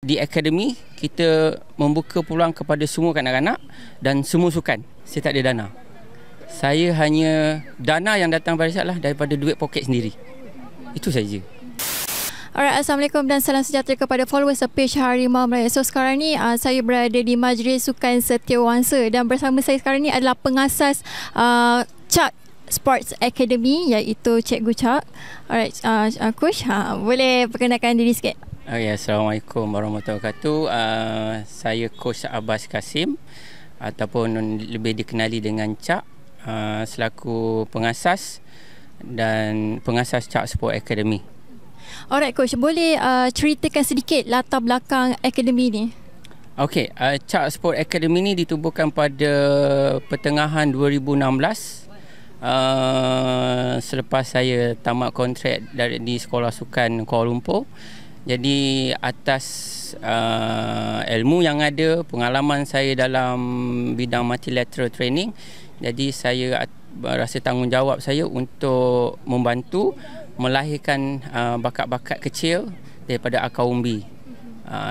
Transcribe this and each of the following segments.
di akademi kita membuka peluang kepada semua kanak-kanak dan semua sukan. Saya tak ada dana. Saya hanya dana yang datang pada saya lah daripada duit poket sendiri. Itu saja. Alright, Assalamualaikum dan salam sejahtera kepada followers page Harimau Melayu. So sekarang ni saya berada di Majlis Sukan Setiawangsa dan bersama saya sekarang ni adalah pengasas CHAK Sports Academy iaitu Cikgu CHAK. Alright, Coach, boleh perkenalkan diri sikit? Okay, Assalamualaikum warahmatullahi wabarakatuh. Saya Coach Abbas Kasim ataupun lebih dikenali dengan CHAK, selaku pengasas dan pengasas CHAK Sport Academy. Alright Coach, boleh ceritakan sedikit latar belakang akademi ni? Okey, CHAK Sport Academy ni ditubuhkan pada pertengahan 2016 selepas saya tamat kontrak di Sekolah Sukan Kuala Lumpur. Jadi atas ilmu yang ada, pengalaman saya dalam bidang multilateral training, jadi saya rasa tanggungjawab saya untuk membantu melahirkan bakat-bakat kecil daripada akar umbi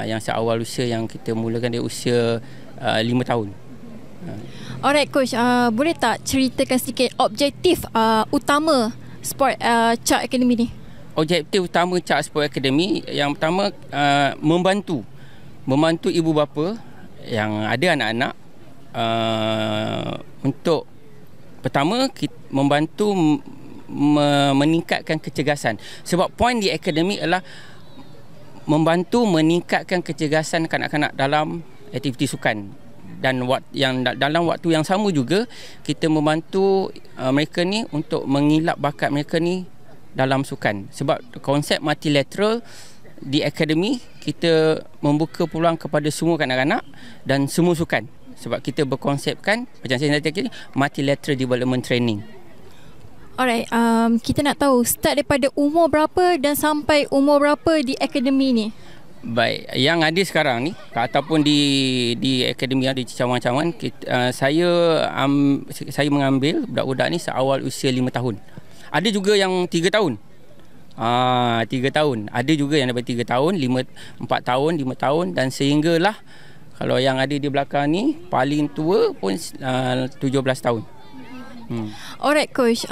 yang seawal usia yang kita mulakan dari usia 5 tahun. Alright Coach, boleh tak ceritakan sedikit objektif utama Sport CHAK Academy ni? Objektif utama CHAK Sport Academy yang pertama, membantu ibu bapa yang ada anak-anak untuk pertama membantu meningkatkan kecergasan. Sebab poin di akademi adalah membantu meningkatkan kecergasan kanak-kanak dalam aktiviti sukan, dan dalam waktu yang sama juga kita membantu mereka ni untuk mengilap bakat mereka ni dalam sukan. Sebab konsep multilateral di akademi kita membuka peluang kepada semua kanak-kanak dan semua sukan. Sebab kita berkonsepkan macam saya nanti multilateral development training. Alright, kita nak tahu start daripada umur berapa dan sampai umur berapa di akademi ni? Baik, yang ada sekarang ni ataupun di akademi di cawangan-cawangan, saya mengambil budak-budak ni seawal usia 5 tahun. Ada juga yang 3 tahun. 3 tahun. Ada juga yang daripada 3 tahun, 4 tahun, 5 tahun dan sehinggalah kalau yang ada di belakang ni paling tua pun 17 tahun. Alright Coach,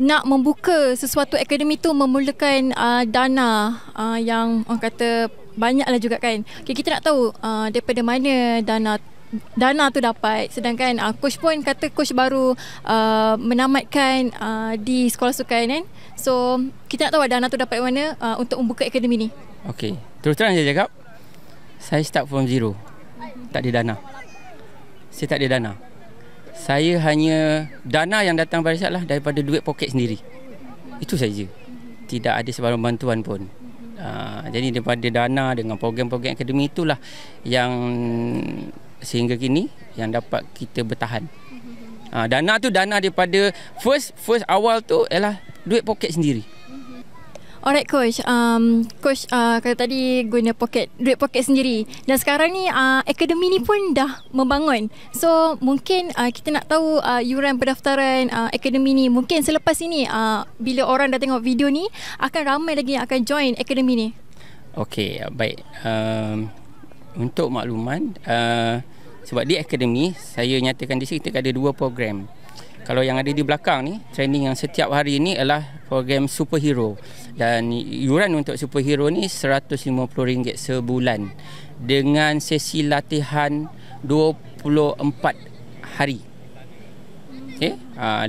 nak membuka sesuatu akademi tu memerlukan dana yang orang kata banyaklah juga kan. Okay, kita nak tahu daripada mana dana tu dapat. Sedangkan Coach pun kata Coach baru menamatkan di sekolah sukan kan. So kita nak tahu dana tu dapat mana untuk membuka akademi ni. Okey, terus terang saya cakap, saya start from zero. Tak ada dana. Saya tak ada dana. Saya hanya dana yang datang pada saya lah daripada duit poket sendiri. Itu saja. Tidak ada sebarang bantuan pun. Jadi daripada dana dengan program-program akademi itulah yang sehingga kini yang dapat kita bertahan. Dana tu dana daripada first awal tu ialah duit poket sendiri. Alright Coach, Coach kata tadi guna duit poket sendiri. Dan sekarang ni akademi ni pun dah membangun. So mungkin kita nak tahu yuran pendaftaran akademi ni. Mungkin selepas ini bila orang dah tengok video ni, akan ramai lagi yang akan join akademi ni. Okey, baik. Untuk makluman, sebab di akademi saya nyatakan di sini kita ada 2 program. Kalau yang ada di belakang ni, training yang setiap hari ni adalah program superhero. Dan yuran untuk superhero ni RM150 sebulan dengan sesi latihan 24 hari. Okey,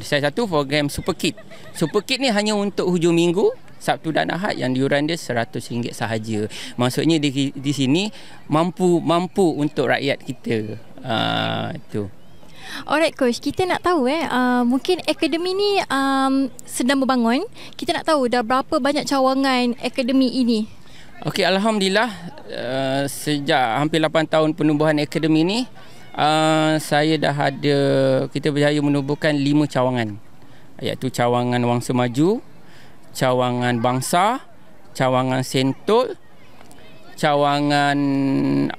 saya satu program Super Kit. Super Kit ni hanya untuk hujung minggu, Sabtu dan Ahad, yang yuran dia RM100 sahaja. Maksudnya di sini mampu untuk rakyat kita. Itu. Alright Coach, kita nak tahu mungkin akademi ni sedang berbangun. Kita nak tahu dah berapa banyak cawangan akademi ini. Okey, alhamdulillah sejak hampir 8 tahun penubuhan akademi ni, kita berjaya menubuhkan 5 cawangan. Iaitu cawangan Wangsa Maju, cawangan Bangsa, cawangan Sentul, cawangan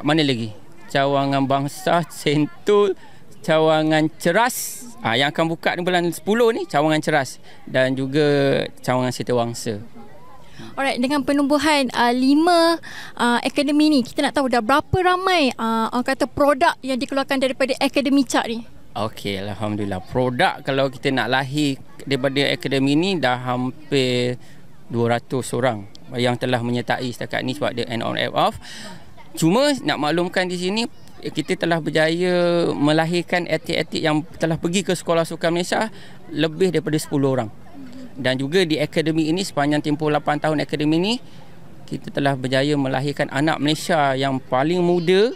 mana lagi? Cawangan Bangsa, Sentul, cawangan Ceras, yang akan buka di bulan 10 ni, cawangan Ceras, dan juga cawangan Setiawangsa. Alright, dengan penumbuhan 5 akademi ni, kita nak tahu dah berapa ramai orang kata produk yang dikeluarkan daripada akademi CHAK ni? Okey, alhamdulillah. Produk kalau kita nak lahir daripada akademi ni dah hampir 200 orang yang telah menyertai setakat ni sebab dia on app off. Cuma nak maklumkan di sini kita telah berjaya melahirkan atlet-atlet yang telah pergi ke Sekolah Sukan Malaysia lebih daripada 10 orang. Dan juga di akademi ini sepanjang tempoh 8 tahun akademi ini kita telah berjaya melahirkan anak Malaysia yang paling muda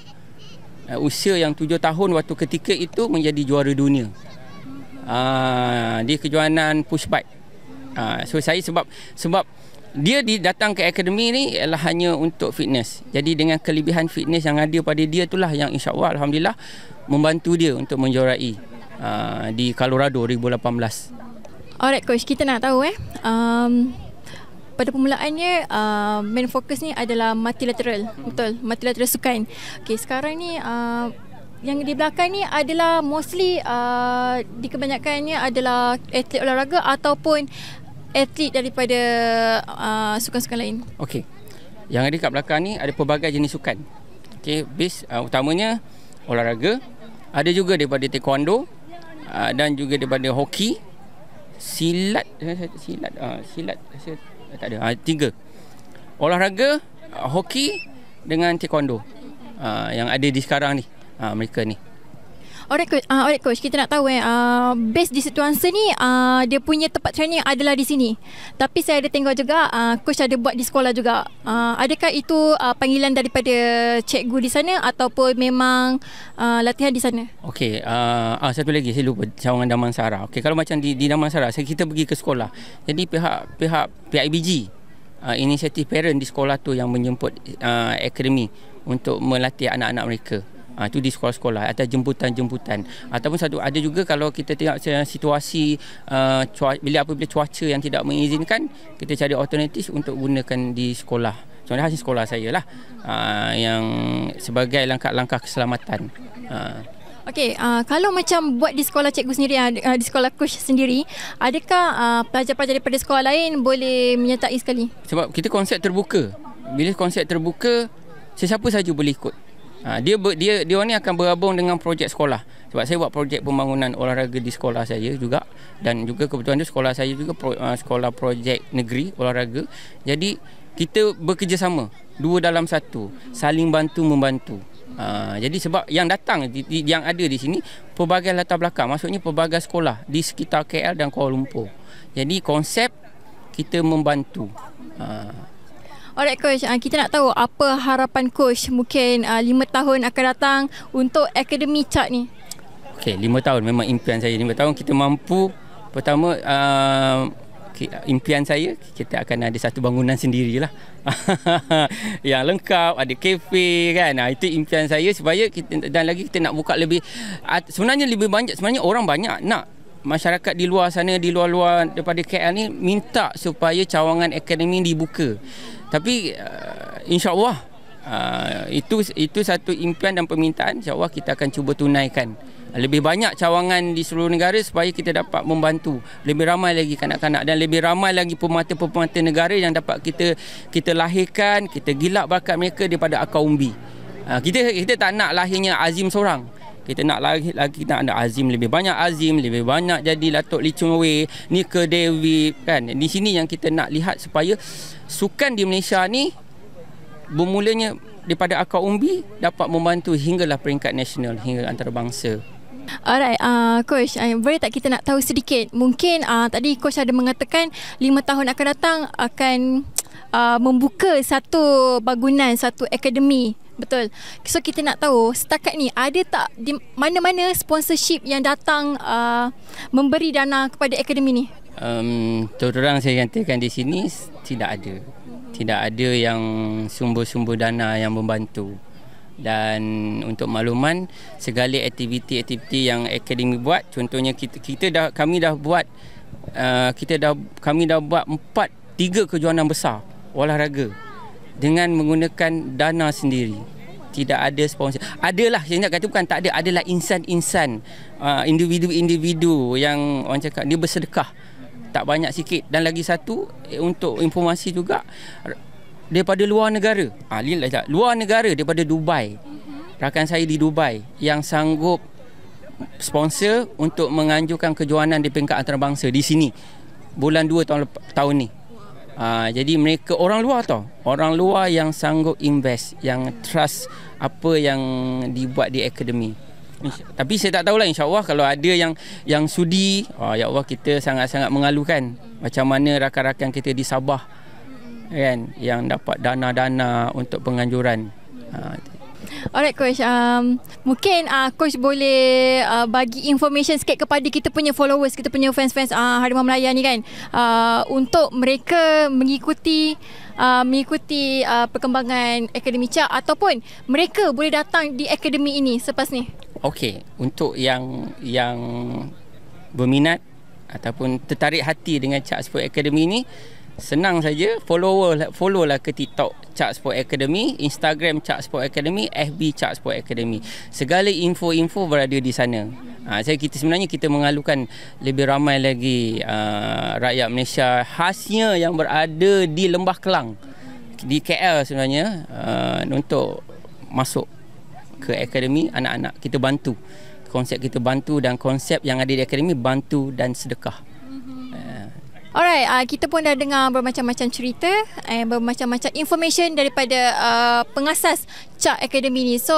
usia yang 7 tahun waktu ketika itu menjadi juara dunia di kejuaraan push bike. So saya sebab dia datang ke akademi ni ialah hanya untuk fitness. Jadi dengan kelebihan fitness yang ada pada dia itulah yang insya-Allah alhamdulillah membantu dia untuk menjuarai di Colorado 2018. Alright coach, kita nak tahu pada permulaannya main fokus ni adalah multilateral. Betul, multilateral sukan. Okey, sekarang ni yang di belakang ni adalah mostly di kebanyakannya adalah atlet olahraga ataupun atlet daripada sukan-sukan lain. Okey. Yang ada kat belakang ni ada pelbagai jenis sukan. Okey, base utamanya olahraga, ada juga daripada taekwondo dan juga daripada hoki, silat tak ada. 3. Olahraga, hoki dengan taekwondo. Yang ada di sekarang ni. Mereka ni. Alright coach, kita nak tahu base di Situangsa ni dia punya tempat training adalah di sini. Tapi saya ada tengok juga coach ada buat di sekolah juga. Adakah itu panggilan daripada cikgu di sana ataupun memang latihan di sana? Okey, satu lagi saya lupa cawangan Damansara. Okey, kalau macam di Damansara kita pergi ke sekolah. Jadi pihak PIBG inisiatif parent di sekolah tu yang menjemput akademi untuk melatih anak-anak mereka. Itu di sekolah-sekolah atau jemputan-jemputan. Ataupun ada juga kalau kita tengok situasi apabila cuaca yang tidak mengizinkan, kita cari alternatif untuk gunakan di sekolah. Contohnya hasil sekolah saya lah yang sebagai langkah-langkah keselamatan. Okey, kalau macam buat di sekolah cikgu sendiri, di sekolah coach sendiri, adakah pelajar-pelajar daripada sekolah lain boleh menyertai sekali? Sebab kita konsep terbuka. Bila konsep terbuka, sesiapa saja boleh ikut. Dia ni akan bergabung dengan projek sekolah. Sebab saya buat projek pembangunan olahraga di sekolah saya juga, dan juga kebetulan tu sekolah saya juga sekolah projek negeri olahraga. Jadi kita bekerjasama, 2 dalam 1, saling bantu membantu. Jadi sebab yang datang yang ada di sini pelbagai latar belakang, maksudnya pelbagai sekolah di sekitar KL dan Kuala Lumpur. Jadi konsep kita membantu. Alright coach, kita nak tahu apa harapan coach mungkin 5 tahun akan datang untuk akademi CHAK ni. Okey, 5 tahun memang impian saya. 5 tahun kita mampu, pertama impian saya kita akan ada satu bangunan sendirilah yang lengkap, ada kafe kan. Itu impian saya supaya kita, dan lagi kita nak buka lebih, sebenarnya lebih banyak, sebenarnya orang banyak nak, masyarakat di luar sana, di luar daripada KL ni minta supaya cawangan akademi dibuka. Tapi insya-Allah itu satu impian dan permintaan, insya-Allah kita akan cuba tunaikan. Lebih banyak cawangan di seluruh negara supaya kita dapat membantu lebih ramai lagi kanak-kanak dan lebih ramai lagi pemata-pemata negara yang dapat kita lahirkan, kita gilak bakat mereka daripada akar umbi. Kita tak nak lahirnya Azim seorang. Kita nak lagi kita ada Azim, lebih banyak Azim, lebih banyak jadi Datuk Lee Chung Wei, Nika David kan. Di sini yang kita nak lihat supaya sukan di Malaysia ni bermulanya daripada akar umbi dapat membantu hinggalah peringkat nasional, hingga antarabangsa. Alright, coach, boleh tak kita nak tahu sedikit, mungkin tadi coach ada mengatakan 5 tahun akan datang akan membuka satu bangunan, satu akademi. Betul. So kita nak tahu setakat ni ada tak di mana-mana sponsorship yang datang memberi dana kepada akademi ni? Terang saya katakan di sini tidak ada. Tidak ada yang sumber-sumber dana yang membantu. Dan untuk makluman, segala aktiviti-aktiviti yang akademi buat, contohnya kami dah buat 3 kejohanan besar olahraga dengan menggunakan dana sendiri. Tidak ada sponsor. Adalah, saya nak kata bukan tak ada, adalah insan-insan, individu-individu yang orang cakap dia bersedekah tak banyak sikit. Dan lagi satu, untuk informasi juga, daripada luar negara, luar negara daripada Dubai, rakan saya di Dubai yang sanggup sponsor untuk menganjurkan kejohanan di peringkat antarabangsa di sini bulan 2 tahun ni. Jadi mereka orang luar yang sanggup invest, yang trust apa yang dibuat di akademi. Tapi saya tak tahulah, insya-Allah kalau ada yang sudi, ya Allah, kita sangat-sangat mengalukan macam mana rakan-rakan kita di Sabah kan yang dapat dana-dana untuk penganjuran. Alright Coach, mungkin Coach boleh bagi information sikit kepada kita punya followers, kita punya fans-fans Harimau Melaya ni kan, untuk mereka mengikuti perkembangan Akademi CHAK, ataupun mereka boleh datang di akademi ini selepas ni. Okey, untuk yang berminat ataupun tertarik hati dengan CHAK Sport Academy ni, senang saja, follow lah ke TikTok CHAK Sport Academy, Instagram CHAK Sport Academy, FB CHAK Sport Academy. Segala info-info berada di sana. Sebenarnya kita mengalukan lebih ramai lagi rakyat Malaysia khasnya yang berada di Lembah Kelang, di KL sebenarnya, untuk masuk ke akademi. Anak-anak kita bantu, konsep kita bantu, dan konsep yang ada di akademi bantu dan sedekah. Alright, kita pun dah dengar bermacam-macam cerita, bermacam-macam information daripada pengasas CHAK Academy ni. So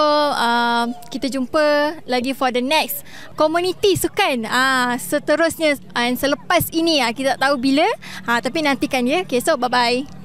kita jumpa lagi for the next community sukan seterusnya, selepas ini kita tak tahu bila, tapi nantikan ya. Okay, so bye bye.